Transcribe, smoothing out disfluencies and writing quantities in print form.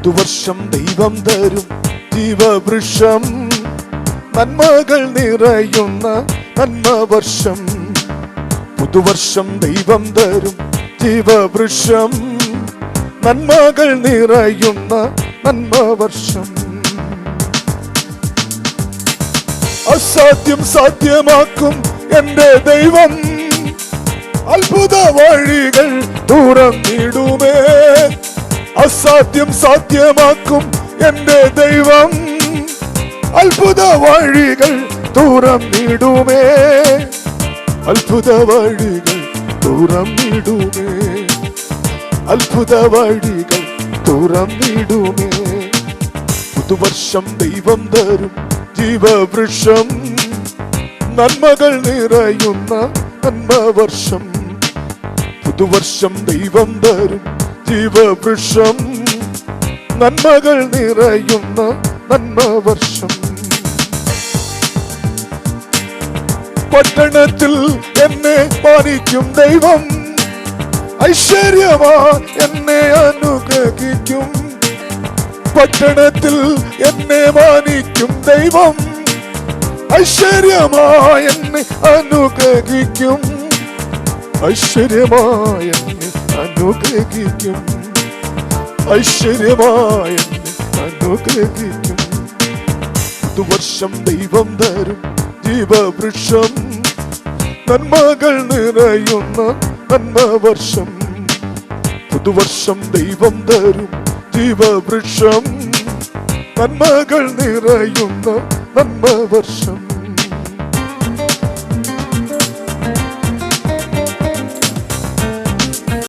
പുതുവർഷം ദൈവം തരും ജീവവൃക്ഷം, നന്മകൾ നിറയുന്ന നന്മവർഷം. പുതുവർഷം ദൈവം തരും ജീവവൃക്ഷം, നന്മകൾ നിറയുന്ന നന്മവർഷം. അസാധ്യം സാധ്യമാക്കും എന്റെ ദൈവം, അത്ഭുത വഴികൾ തുറന്നിടുമേ. അസാധ്യം സാധ്യമാക്കും എന്റെ ദൈവം, അത്ഭുത വഴികൾ തുറന്നിടുമേ. അത്ഭുത വഴികൾ തുറന്നിടുമേ. അത്ഭുത വഴികൾ തുറന്നിടുമേ. പുതുവർഷം ദൈവം തരും ജീവവൃക്ഷം, നന്മകൾ നിറയുന്ന നന്മവർഷം. പുതുവർഷം ദൈവം തരും ജീവവൃക്ഷം, നന്മകൾ നിറയുന്ന നന്മവർഷം. പട്ടണത്തിൽ എന്നെ മാനിക്കും ദൈവം, ഐശ്വര്യമാ എന്നെ അനുഗ്രഹിക്കും. പട്ടണത്തിൽ എന്നെ മാനിക്കും ദൈവം, ഐശ്വര്യമായ എന്നെ അനുഗ്രഹിക്കും. ഐശ്വര്യമായ എന്നെ അനുഗ്രഹിക്കും. ഐശ്വര്യമായ എന്നെ അനുഗ്രഹിക്കും. പുതുവർഷം ദൈവം തരും ജീവവൃക്ഷം, നന്മകൾ നിറയുന്ന നന്മവർഷം. പുതുവർഷം ദൈവം തരും ജീവവൃക്ഷം, നന്മകൾ നിറയുന്ന നന്മവർഷം.